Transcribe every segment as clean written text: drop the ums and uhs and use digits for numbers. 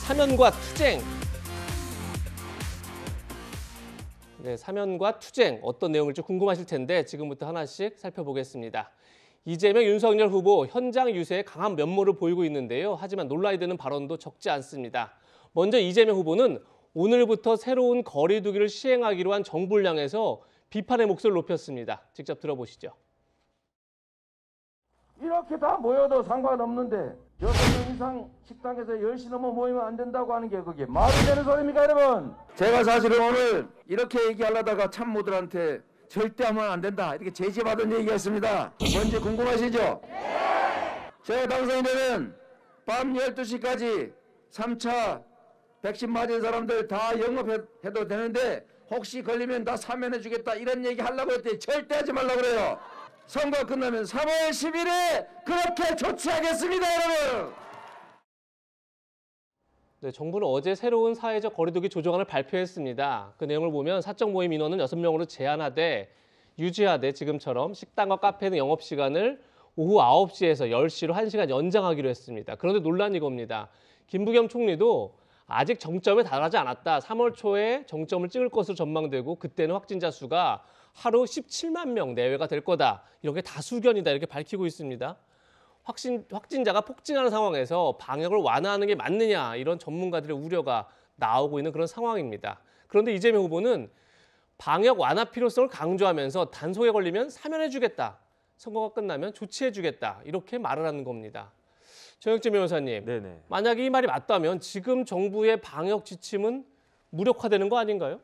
사면과 투쟁. 네, 사면과 투쟁 어떤 내용일지 궁금하실 텐데 지금부터 하나씩 살펴보겠습니다. 이재명, 윤석열 후보 현장 유세에 강한 면모를 보이고 있는데요. 하지만 논란이 되는 발언도 적지 않습니다. 먼저 이재명 후보는 오늘부터 새로운 거리 두기를 시행하기로 한 정부를 향해서 비판의 목소리를 높였습니다. 직접 들어보시죠. 이렇게 다 모여도 상관없는데 6명 이상 식당에서 10시 넘어 모이면 안 된다고 하는 게 그게 말이 되는 소리입니까, 여러분? 제가 사실은 오늘 이렇게 얘기하려다가 참모들한테 절대 하면 안 된다 이렇게 제지받은 얘기했습니다. 뭔지 궁금하시죠? 네! 제가 당선이 되면 밤 12시까지 3차 백신 맞은 사람들 다 영업해도 되는데 혹시 걸리면 다 사면해주겠다 이런 얘기 하려고 했더니 절대 하지 말라고 그래요. 선거 끝나면 3월 10일에 그렇게 조치하겠습니다, 여러분. 네, 정부는 어제 새로운 사회적 거리두기 조정안을 발표했습니다. 그 내용을 보면 사적 모임 인원은 6명으로 제한하되 유지하되 지금처럼 식당과 카페 등 영업시간을 오후 9시에서 10시로 1시간 연장하기로 했습니다. 그런데 논란이 이겁니다. 김부겸 총리도 아직 정점에 달하지 않았다. 3월 초에 정점을 찍을 것으로 전망되고 그때는 확진자 수가 하루 17만 명 내외가 될 거다. 이렇게 다수견이다. 이렇게 밝히고 있습니다. 확진자가 폭증하는 상황에서 방역을 완화하는 게 맞느냐 이런 전문가들의 우려가 나오고 있는 그런 상황입니다. 그런데 이재명 후보는 방역 완화 필요성을 강조하면서 단속에 걸리면 사면해주겠다. 선거가 끝나면 조치해주겠다. 이렇게 말을 하는 겁니다. 정혁진 변호사님, 네네. 만약에 이 말이 맞다면 지금 정부의 방역 지침은 무력화되는 거 아닌가요?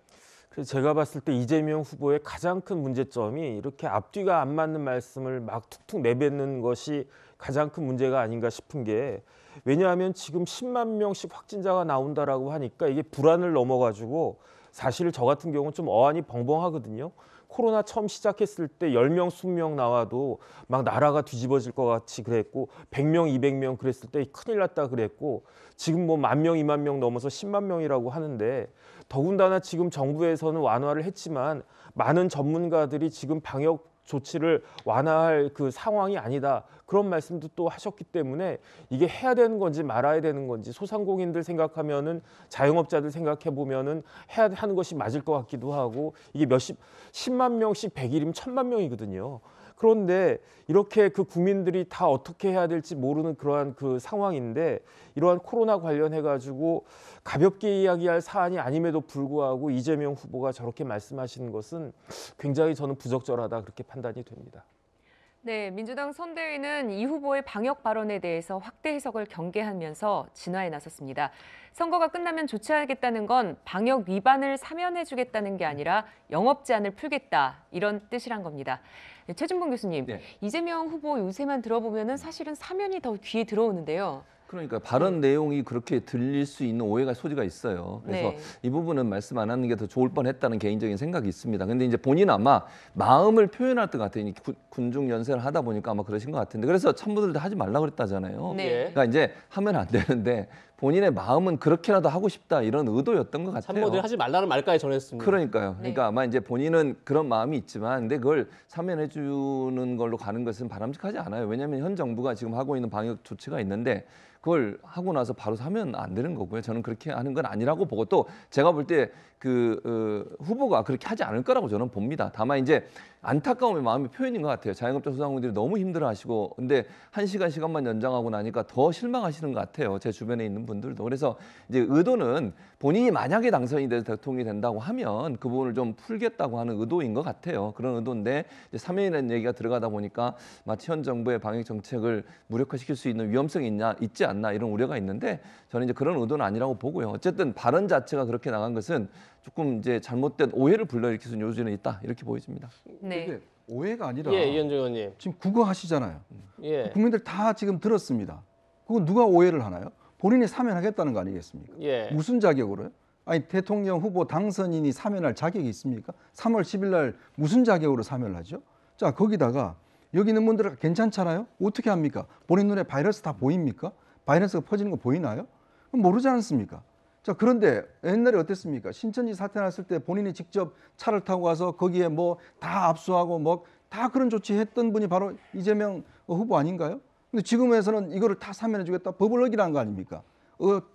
그래서 제가 봤을 때 이재명 후보의 가장 큰 문제점이 이렇게 앞뒤가 안 맞는 말씀을 막 툭툭 내뱉는 것이 가장 큰 문제가 아닌가 싶은 게 왜냐하면 지금 10만 명씩 확진자가 나온다라고 하니까 이게 불안을 넘어가지고 사실 저 같은 경우는 좀 어안이 벙벙하거든요. 코로나 처음 시작했을 때 10명, 20명 나와도 막 나라가 뒤집어질 것 같이 그랬고 100명, 200명 그랬을 때 큰일 났다 그랬고 지금 뭐 10,000명, 20,000명 넘어서 10만 명이라고 하는데 더군다나 지금 정부에서는 완화를 했지만 많은 전문가들이 지금 방역 조치를 완화할 그 상황이 아니다. 그런 말씀도 또 하셨기 때문에 이게 해야 되는 건지 말아야 되는 건지 소상공인들 생각하면은 자영업자들 생각해 보면은 해야 하는 것이 맞을 것 같기도 하고 이게 10만 명씩 100일이면 1000만 명이거든요. 그런데 이렇게 그 국민들이 다 어떻게 해야 될지 모르는 그러한 그 상황인데 이러한 코로나 관련해 가지고 가볍게 이야기할 사안이 아님에도 불구하고 이재명 후보가 저렇게 말씀하시는 것은 굉장히 저는 부적절하다 그렇게 판단이 됩니다. 네, 민주당 선대위는 이 후보의 방역 발언에 대해서 확대 해석을 경계하면서 진화에 나섰습니다. 선거가 끝나면 조치하겠다는 건 방역 위반을 사면해주겠다는 게 아니라 영업 제한을 풀겠다 이런 뜻이란 겁니다. 네, 최준봉 교수님, 네. 이재명 후보 요새만 들어보면은 사실은 사면이 더 귀에 들어오는데요. 그러니까 발언 내용이 그렇게 들릴 수 있는 오해가 소지가 있어요. 그래서 네. 이 부분은 말씀 안 하는 게 더 좋을 뻔했다는 개인적인 생각이 있습니다. 근데 이제 본인 아마 마음을 표현할 것 같아요. 군중 연설을 하다 보니까 아마 그러신 것 같은데 그래서 참모들도 하지 말라 그랬다잖아요. 네. 그러니까 이제 하면 안 되는데 본인의 마음은 그렇게라도 하고 싶다 이런 의도였던 것 같아요. 참모들 하지 말라는 말까지 전했습니다. 그러니까요. 네. 그러니까 아마 이제 본인은 그런 마음이 있지만 근데 그걸 사면해 주는 걸로 가는 것은 바람직하지 않아요. 왜냐하면 현 정부가 지금 하고 있는 방역 조치가 있는데 그걸 하고 나서 바로 사면 안 되는 거고요. 저는 그렇게 하는 건 아니라고 보고 또 제가 볼 때 후보가 그렇게 하지 않을 거라고 저는 봅니다. 다만 이제 안타까움의 마음의 표현인 것 같아요. 자영업자 소상공인들이 너무 힘들어하시고 근데 1시간만 연장하고 나니까 더 실망하시는 것 같아요. 제 주변에 있는 분들도. 그래서 이제 의도는 본인이 만약에 당선이 돼서 대통령이 된다고 하면 그 부분을 좀 풀겠다고 하는 의도인 것 같아요. 그런 의도인데 이제 사면이라는 얘기가 들어가다 보니까 마치 현 정부의 방역 정책을 무력화시킬 수 있는 위험성이 있지 않나 이런 우려가 있는데 저는 이제 그런 의도는 아니라고 보고요. 어쨌든 발언 자체가 그렇게 나간 것은 조금 이제 잘못된 오해를 불러일으킬 수 있는 요소는 있다 이렇게 보여집니다. 네. 이게 오해가 아니라 예, 이현정 의원님. 지금 국어 하시잖아요. 예, 국민들 다 지금 들었습니다. 그건 누가 오해를 하나요? 본인이 사면하겠다는 거 아니겠습니까? 예. 무슨 자격으로요? 아니 대통령 후보 당선인이 사면할 자격이 있습니까? 3월 10일 날 무슨 자격으로 사면을 하죠? 자 거기다가 여기 있는 분들 괜찮잖아요? 어떻게 합니까? 본인 눈에 바이러스 다 보입니까? 바이러스가 퍼지는 거 보이나요? 모르지 않습니까? 자 그런데 옛날에 어땠습니까? 신천지 사태 났을 때 본인이 직접 차를 타고 가서 거기에 뭐 다 압수하고 뭐 다 그런 조치했던 분이 바로 이재명 후보 아닌가요? 근데 지금에서는 이거를 다 사면해 주겠다 법을 어기라는 거 아닙니까?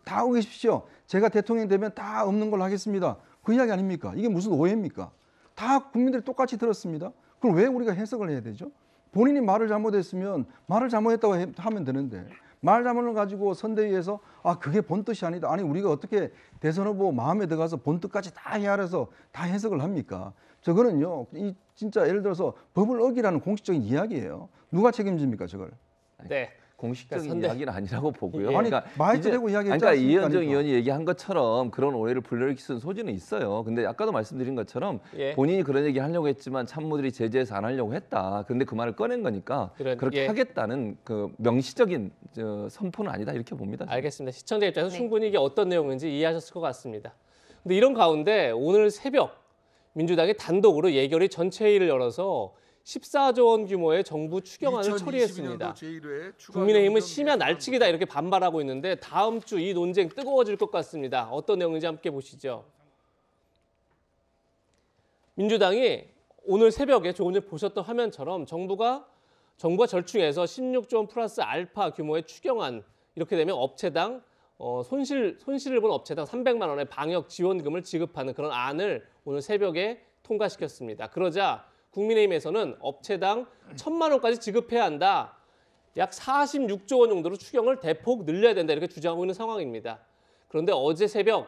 다 오십시오. 제가 대통령 되면 다 없는 걸로 하겠습니다. 그 이야기 아닙니까? 이게 무슨 오해입니까? 다 국민들이 똑같이 들었습니다. 그걸 왜 우리가 해석을 해야 되죠? 본인이 말을 잘못했으면 말을 잘못했다고 하면 되는데 말 잘못을 가지고 선대위에서 그게 본뜻이 아니다. 아니 우리가 어떻게 대선 후보 마음에 들어가서 본뜻까지 다 헤아려서 다 해석을 합니까? 저거는요. 이 진짜 예를 들어서 법을 어기라는 공식적인 이야기예요. 누가 책임집니까 저걸? 네. 공식적인 이야기는 아니라고 보고요. 아니 말도 되고 이야기했지 그러니까 않습니까? 이현정 의원이 얘기한 것처럼 그런 오해를 불러일으킬 수 있는 소지는 있어요. 근데 아까도 말씀드린 것처럼 예. 본인이 그런 얘기 하려고 했지만 참모들이 제재해서 안 하려고 했다. 그런데 그 말을 꺼낸 거니까 그렇게 예. 하겠다는 그 명시적인 선포는 아니다 이렇게 봅니다. 알겠습니다. 시청자 입장에서 네. 충분히 이게 어떤 내용인지 이해하셨을 것 같습니다. 근데 이런 가운데 오늘 새벽 민주당이 단독으로 예결위 전체 회의를 열어서 14조 원 규모의 정부 추경안을 처리했습니다. 국민의힘은 심야 날치기다 이렇게 반발하고 있는데 다음 주 이 논쟁 뜨거워질 것 같습니다. 어떤 내용인지 함께 보시죠. 민주당이 오늘 새벽에 조금 전에 보셨던 화면처럼 정부가 절충해서 16조 원 플러스 알파 규모의 추경안 이렇게 되면 업체당 손실을 본 업체당 300만 원의 방역 지원금을 지급하는 그런 안을 오늘 새벽에 통과시켰습니다. 그러자 국민의힘에서는 업체당 1,000만 원까지 지급해야 한다. 약 46조 원 정도로 추경을 대폭 늘려야 된다 이렇게 주장하고 있는 상황입니다. 그런데 어제 새벽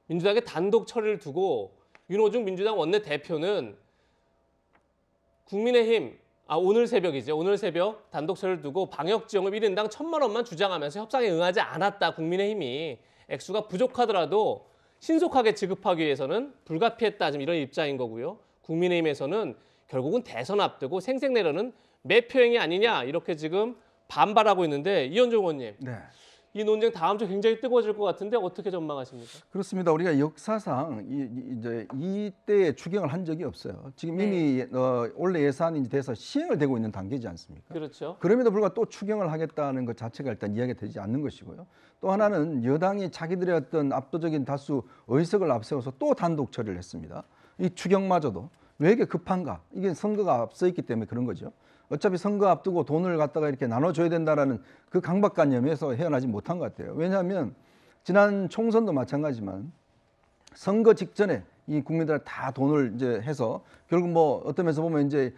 민주당의 단독 처리를 두고 윤호중 민주당 원내대표는 국민의힘 오늘 새벽이죠. 오늘 새벽 단독 처리를 두고 방역 지원금 1인당 1,000만 원만 주장하면서 협상에 응하지 않았다. 국민의힘이 액수가 부족하더라도 신속하게 지급하기 위해서는 불가피했다. 지금 이런 입장인 거고요. 국민의힘에서는 결국은 대선 앞두고 생색내려는 매표행위 아니냐 이렇게 지금 반발하고 있는데 이현정 의원님. 네. 이 논쟁 다음 주 굉장히 뜨거워질 것 같은데 어떻게 전망하십니까? 그렇습니다. 우리가 역사상 이제 이때 추경을 한 적이 없어요. 지금 이미 원래 예산이 돼서 시행을 되고 있는 단계지 않습니까? 그렇죠. 그럼에도 불구하고 또 추경을 하겠다는 것 자체가 일단 이야기가 되지 않는 것이고요. 또 하나는 여당이 자기들의 어떤 압도적인 다수 의석을 앞세워서 또 단독 처리를 했습니다. 이 추경마저도 왜 이렇게 급한가? 이게 선거가 앞서 있기 때문에 그런 거죠. 어차피 선거 앞두고 돈을 갖다가 이렇게 나눠줘야 된다라는 그 강박관념에서 헤어나지 못한 것 같아요. 왜냐하면 지난 총선도 마찬가지지만 선거 직전에 이 국민들 다 돈을 이제 해서 결국 뭐 어떤 면에서 보면 이제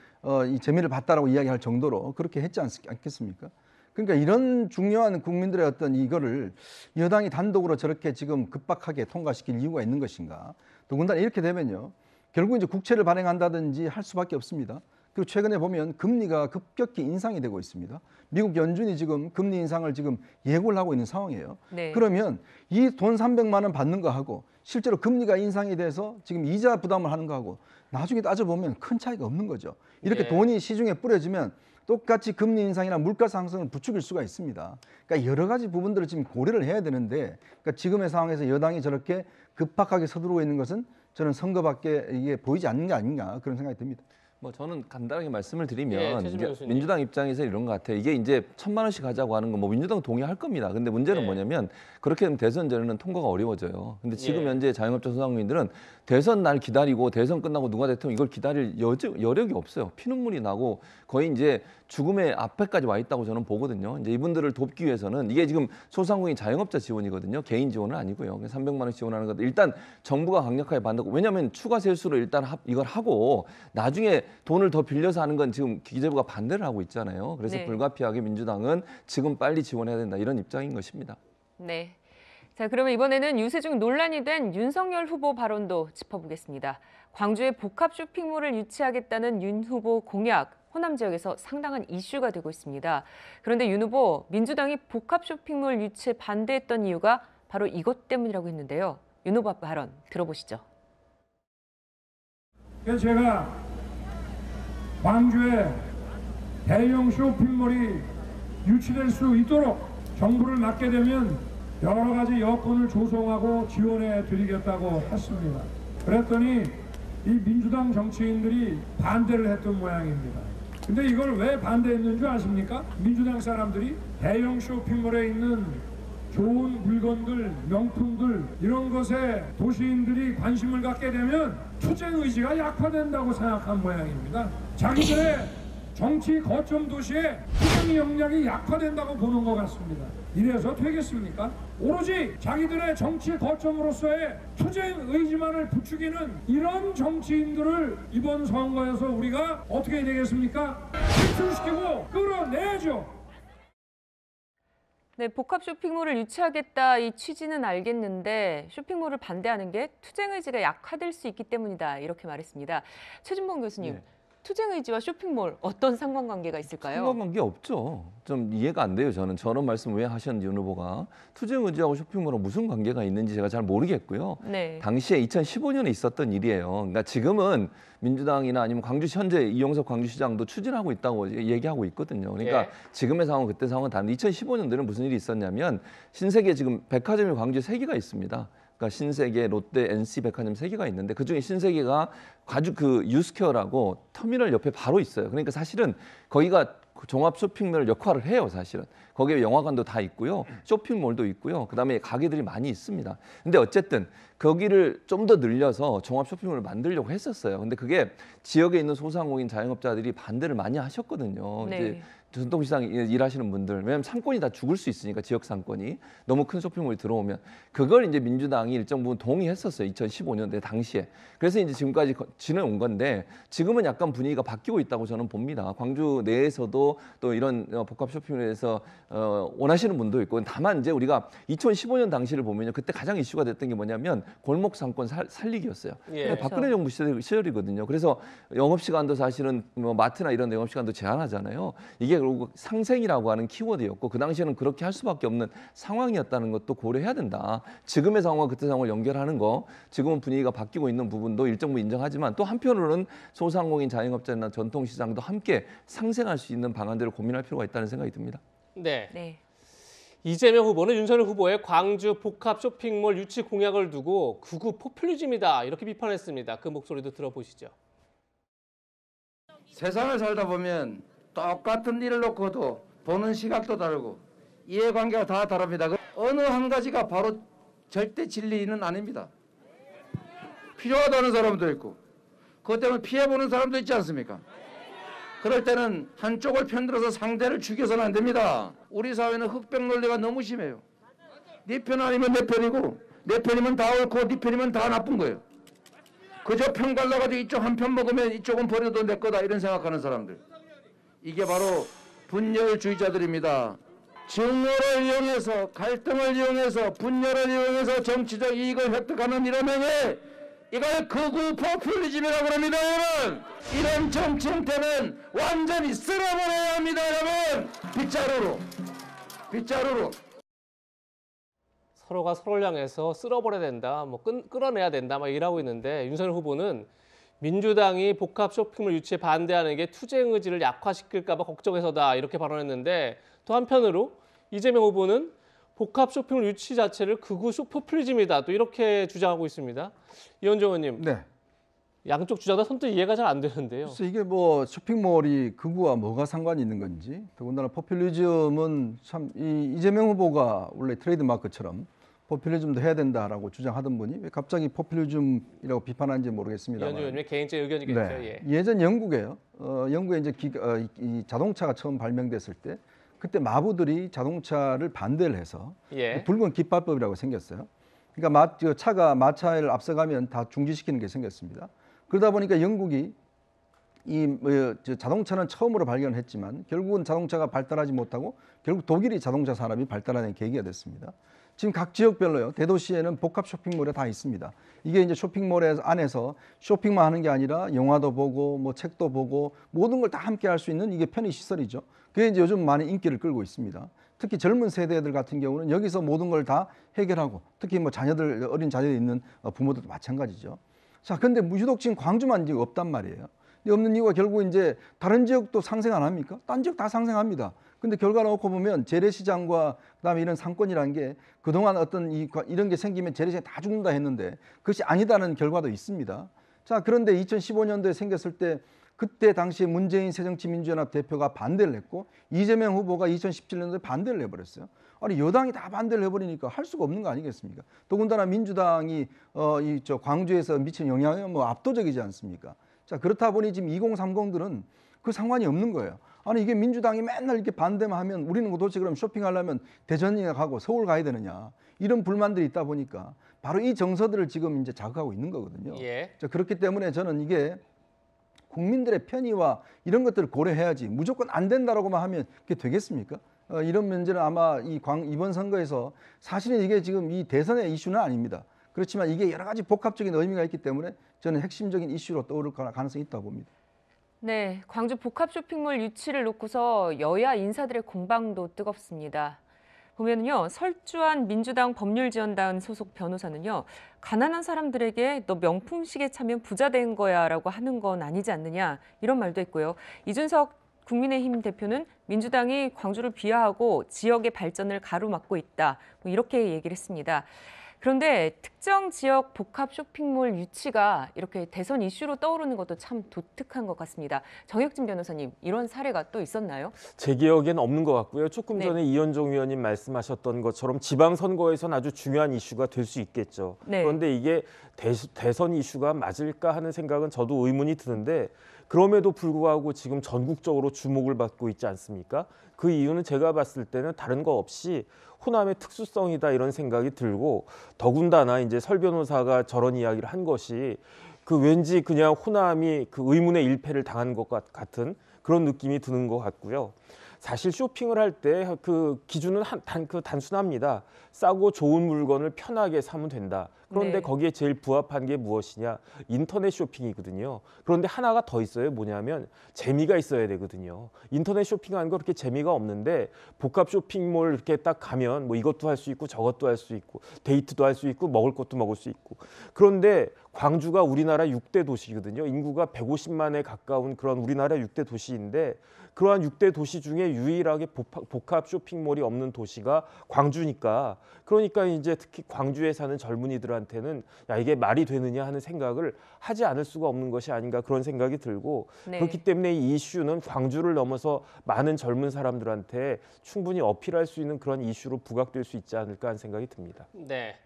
이 재미를 봤다라고 이야기할 정도로 그렇게 했지 않겠습니까? 그러니까 이런 중요한 국민들의 어떤 이거를 여당이 단독으로 저렇게 지금 급박하게 통과시킬 이유가 있는 것인가? 더군다나 이렇게 되면요. 결국 이제 국채를 발행한다든지 할 수밖에 없습니다. 그리고 최근에 보면 금리가 급격히 인상이 되고 있습니다. 미국 연준이 지금 금리 인상을 지금 예고를 하고 있는 상황이에요. 네. 그러면 이 돈 300만 원 받는 거하고 실제로 금리가 인상이 돼서 지금 이자 부담을 하는 거하고 나중에 따져보면 큰 차이가 없는 거죠. 이렇게 네. 돈이 시중에 뿌려지면 똑같이 금리 인상이나 물가 상승을 부추길 수가 있습니다. 그러니까 여러 가지 부분들을 지금 고려를 해야 되는데 그러니까 지금의 상황에서 여당이 저렇게 급박하게 서두르고 있는 것은 저는 선거밖에 이게 보이지 않는 게 아닌가 그런 생각이 듭니다. 뭐 저는 간단하게 말씀을 예, 드리면 최진봉 교수님. 민주당 입장에서 이런 것 같아요. 이게 이제 1,000만 원씩 하자고 하는 건 뭐 민주당 동의할 겁니다. 근데 문제는 네. 뭐냐면 그렇게 되면 대선 전에는 통과가 어려워져요. 근데 지금 예. 현재 자영업자 소상공인들은 대선 날 기다리고 대선 끝나고 누가 대통령 이걸 기다릴 여력이 없어요. 피눈물이 나고 거의 이제 죽음의 앞에까지 와 있다고 저는 보거든요. 이제 이분들을 돕기 위해서는 이게 지금 소상공인 자영업자 지원이거든요. 개인 지원은 아니고요. 300만 원 지원하는 것도 일단 정부가 강력하게 반대고 왜냐하면 추가 세수로 일단 이걸 하고 나중에 돈을 더 빌려서 하는 건 지금 기재부가 반대를 하고 있잖아요. 그래서 네. 불가피하게 민주당은 지금 빨리 지원해야 된다 이런 입장인 것입니다. 네. 자, 그러면 이번에는 유세 중 논란이 된 윤석열 후보 발언도 짚어보겠습니다. 광주에 복합 쇼핑몰을 유치하겠다는 윤 후보 공약, 호남 지역에서 상당한 이슈가 되고 있습니다. 그런데 윤 후보, 민주당이 복합 쇼핑몰 유치에 반대했던 이유가 바로 이것 때문이라고 했는데요. 윤 후보 발언 들어보시죠. 그래서 제가 광주에 대형 쇼핑몰이 유치될 수 있도록 정부를 맡게 되면 여러 가지 여건을 조성하고 지원해 드리겠다고 했습니다. 그랬더니 이 민주당 정치인들이 반대를 했던 모양입니다. 근데 이걸 왜 반대했는 줄 아십니까? 민주당 사람들이 대형 쇼핑몰에 있는 좋은 물건들, 명품들 이런 것에 도시인들이 관심을 갖게 되면 투쟁 의지가 약화된다고 생각한 모양입니다. 자기들의 정치 거점 도시의 투쟁 역량이 약화된다고 보는 것 같습니다. 이래서 되겠습니까? 오로지 자기들의 정치 거점으로서의 투쟁 의지만을 부추기는 이런 정치인들을 이번 선거에서 우리가 어떻게 해야 되겠습니까? 탈출시키고 끌어내야죠. 네, 복합 쇼핑몰을 유치하겠다 이 취지는 알겠는데 쇼핑몰을 반대하는 게 투쟁 의지가 약화될 수 있기 때문이다 이렇게 말했습니다. 최진봉 교수님, 투쟁 의지와 쇼핑몰 어떤 상관관계가 있을까요? 상관관계 없죠. 좀 이해가 안 돼요. 저는 말씀 왜 하셨는지 윤 후보가 투쟁 의지하고 쇼핑몰은 무슨 관계가 있는지 제가 잘 모르겠고요. 네. 당시에 2015년에 있었던 일이에요. 그러니까 지금은 민주당이나 아니면 광주시 현재 이용석 광주시장도 추진하고 있다고 얘기하고 있거든요. 그러니까 지금의 상황 그때 상황은 다른데 2015년도에는 무슨 일이 있었냐면 신세계 지금 백화점이 광주에 3개가 있습니다. 그러니까 신세계, 롯데, NC 백화점 3개가 있는데 그중에 신세계가 아주 그 유스퀘어라고 터미널 옆에 바로 있어요. 그러니까 사실은 거기가 종합 쇼핑몰 역할을 해요, 사실은. 거기에 영화관도 다 있고요. 쇼핑몰도 있고요. 그다음에 가게들이 많이 있습니다. 근데 어쨌든 거기를 좀 더 늘려서 종합 쇼핑몰을 만들려고 했었어요. 근데 그게 지역에 있는 소상공인 자영업자들이 반대를 많이 하셨거든요. 네. 이제 전통시장 일하시는 분들, 왜냐하면 상권이 다 죽을 수 있으니까 지역 상권이 너무 큰 쇼핑몰이 들어오면 그걸 이제 민주당이 일정 부분 동의했었어요. 2015년대 당시에. 그래서 이제 지금까지 지내온 건데 지금은 약간 분위기가 바뀌고 있다고 저는 봅니다. 광주 내에서도 또 이런 복합 쇼핑몰에서 원하시는 분도 있고 다만 이제 우리가 2015년 당시를 보면요, 그때 가장 이슈가 됐던 게 뭐냐면 골목 상권 살리기였어요. 예. 박근혜 정부 시절이거든요. 그래서 영업 시간도 사실은 뭐 마트나 이런 데 영업 시간도 제한하잖아요. 이게 결국 상생이라고 하는 키워드였고 그 당시에는 그렇게 할 수밖에 없는 상황이었다는 것도 고려해야 된다. 지금의 상황과 그때 상황을 연결하는 거, 지금은 분위기가 바뀌고 있는 부분도 일정 부분 인정하지만 또 한편으로는 소상공인 자영업자나 전통시장도 함께 상생할 수 있는 방안들을 고민할 필요가 있다는 생각이 듭니다. 네. 네. 이재명 후보는 윤석열 후보의 광주 복합 쇼핑몰 유치 공약을 두고 극우 포퓰리즘이다 이렇게 비판했습니다. 그 목소리도 들어보시죠. 세상을 살다 보면 똑같은 일을 놓고도 보는 시각도 다르고 이해관계가 다 다릅니다. 어느 한 가지가 바로 절대 진리는 아닙니다. 필요하다는 사람도 있고 그것 때문에 피해보는 사람도 있지 않습니까? 그럴 때는 한쪽을 편들어서 상대를 죽여서는 안 됩니다. 우리 사회는 흑백 논리가 너무 심해요. 네 편 아니면 내 편이고 내 편이면 다 옳고 네 편이면 다 나쁜 거예요. 그저 편 갈라가지고 이쪽 한 편 먹으면 이쪽은 버려도 내 거다 이런 생각하는 사람들. 이게 바로 분열주의자들입니다. 증오를 이용해서 갈등을 이용해서 분열을 이용해서 정치적 이익을 획득하는 이런 행위, 이걸 극우 포퓰리즘이라고 합니다. 여러분, 이런 정치 형태는 완전히 쓸어버려야 합니다. 여러분, 빗자루로 서로가 서로를 향해서 쓸어버려야 된다, 뭐 끌어내야 된다 막 이러고 있는데 윤석열 후보는 민주당이 복합 쇼핑몰 유치에 반대하는 게 투쟁 의지를 약화시킬까 봐 걱정해서다 이렇게 발언했는데 또 한편으로 이재명 후보는 복합 쇼핑몰 유치 자체를 극우 포퓰리즘이다 또 이렇게 주장하고 있습니다. 이현정 의원님, 네. 양쪽 주장 다 선뜻 이해가 잘 안 되는데요. 그래서 이게 뭐 쇼핑몰이 극우와 뭐가 상관이 있는 건지, 더군다나 포퓰리즘은 참 이재명 후보가 원래 트레이드 마크처럼 포퓰리즘도 해야 된다라고 주장하던 분이 왜 갑자기 포퓰리즘이라고 비판하는지 모르겠습니다만. 이현정 의원님의 개인적 의견이겠죠. 네. 예. 예전 영국에요. 영국에 이제 이 자동차가 처음 발명됐을 때 그때 마부들이 자동차를 반대를 해서 예. 붉은 깃발법이라고 생겼어요. 그러니까 차가 마차를 앞서가면 다 중지시키는 게 생겼습니다. 그러다 보니까 영국이 자동차는 처음으로 발견했지만 결국은 자동차가 발달하지 못하고 결국 독일이 자동차 산업이 발달하는 계기가 됐습니다. 지금 각 지역별로요. 대도시에는 복합 쇼핑몰이 다 있습니다. 이게 이제 쇼핑몰 안에서 쇼핑만 하는 게 아니라 영화도 보고 뭐 책도 보고 모든 걸 다 함께 할 수 있는 이게 편의 시설이죠. 그게 이제 요즘 많이 인기를 끌고 있습니다. 특히 젊은 세대들 같은 경우는 여기서 모든 걸 다 해결하고 특히 뭐 어린 자녀들 있는 부모들도 마찬가지죠. 자, 근데 유독 지금 광주만 지금 없단 말이에요. 없는 이유가 결국 이제 다른 지역도 상생 안 합니까? 딴 지역 다 상생합니다. 근데 결과 놓고 보면 재래시장과 그다음에 이런 상권이라는 게 그동안 어떤 이런 게 생기면 재래시장이 다 죽는다 했는데 그것이 아니다는 결과도 있습니다. 자, 그런데 2015년도에 생겼을 때 그때 당시에 문재인 새정치민주연합 대표가 반대를 했고 이재명 후보가 2017년도에 반대를 해버렸어요. 아니 여당이 다 반대를 해버리니까 할 수가 없는 거 아니겠습니까? 더군다나 민주당이 광주에서 미친 영향이 뭐 압도적이지 않습니까? 자, 그렇다 보니 지금 2030들은 그 상관이 없는 거예요. 아니 이게 민주당이 맨날 이렇게 반대만 하면 우리는 도대체 그럼 쇼핑하려면 대전이나 가고 서울 가야 되느냐 이런 불만들이 있다 보니까 바로 이 정서들을 지금 이제 자극하고 있는 거거든요. 예. 자, 그렇기 때문에 저는 이게 국민들의 편의와 이런 것들을 고려해야지 무조건 안 된다라고만 하면 그게 되겠습니까? 이런 문제는 아마 이번 선거에서 사실은 이게 지금 이 대선의 이슈는 아닙니다. 그렇지만 이게 여러 가지 복합적인 의미가 있기 때문에 저는 핵심적인 이슈로 떠오를 가능성이 있다고 봅니다. 네, 광주 복합 쇼핑몰 유치를 놓고서 여야 인사들의 공방도 뜨겁습니다. 보면은요, 설주한 민주당 법률지원단 소속 변호사는요, 가난한 사람들에게 너 명품시계 차면 부자 된 거야라고 하는 건 아니지 않느냐 이런 말도 했고요. 이준석 국민의힘 대표는 민주당이 광주를 비하하고 지역의 발전을 가로막고 있다 뭐 이렇게 얘기를 했습니다. 그런데 특정 지역 복합 쇼핑몰 유치가 이렇게 대선 이슈로 떠오르는 것도 참 독특한 것 같습니다. 정혁진 변호사님, 이런 사례가 또 있었나요? 제 기억에는 없는 것 같고요. 조금 네. 전에 이현종 의원님 말씀하셨던 것처럼 지방선거에서는 아주 중요한 이슈가 될 수 있겠죠. 네. 그런데 이게 대선 이슈가 맞을까 하는 생각은 저도 의문이 드는데 그럼에도 불구하고 지금 전국적으로 주목을 받고 있지 않습니까? 그 이유는 제가 봤을 때는 다른 거 없이 호남의 특수성이다 이런 생각이 들고 더군다나 이제 설 변호사가 저런 이야기를 한 것이 그 왠지 그냥 호남이 그 의문의 일패를 당한 것 같은 그런 느낌이 드는 것 같고요. 사실 쇼핑을 할 때 그 기준은 단순합니다. 싸고 좋은 물건을 편하게 사면 된다. 그런데 네. 거기에 제일 부합한 게 무엇이냐? 인터넷 쇼핑이거든요. 그런데 하나가 더 있어요. 뭐냐면 재미가 있어야 되거든요. 인터넷 쇼핑하는 거 그렇게 재미가 없는데 복합 쇼핑몰 이렇게 딱 가면 뭐 이것도 할 수 있고 저것도 할 수 있고 데이트도 할 수 있고 먹을 것도 먹을 수 있고. 그런데 광주가 우리나라 6대 도시거든요. 인구가 150만에 가까운 그런 우리나라 6대 도시인데 그러한 6대 도시 중에 유일하게 복합 쇼핑몰이 없는 도시가 광주니까 그러니까 이제 특히 광주에 사는 젊은이들한테는 야 이게 말이 되느냐 하는 생각을 하지 않을 수가 없는 것이 아닌가 그런 생각이 들고 네. 그렇기 때문에 이 이슈는 광주를 넘어서 많은 젊은 사람들한테 충분히 어필할 수 있는 그런 이슈로 부각될 수 있지 않을까 하는 생각이 듭니다. 네.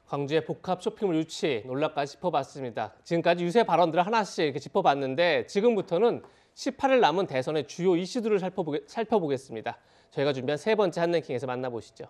광주의 복합 쇼핑몰 유치 논란까지 짚어봤습니다. 지금까지 유세 발언들을 하나씩 이렇게 짚어봤는데 지금부터는 18일 남은 대선의 주요 이슈들을 살펴보겠습니다. 저희가 준비한 세 번째 한랭킹에서 만나보시죠.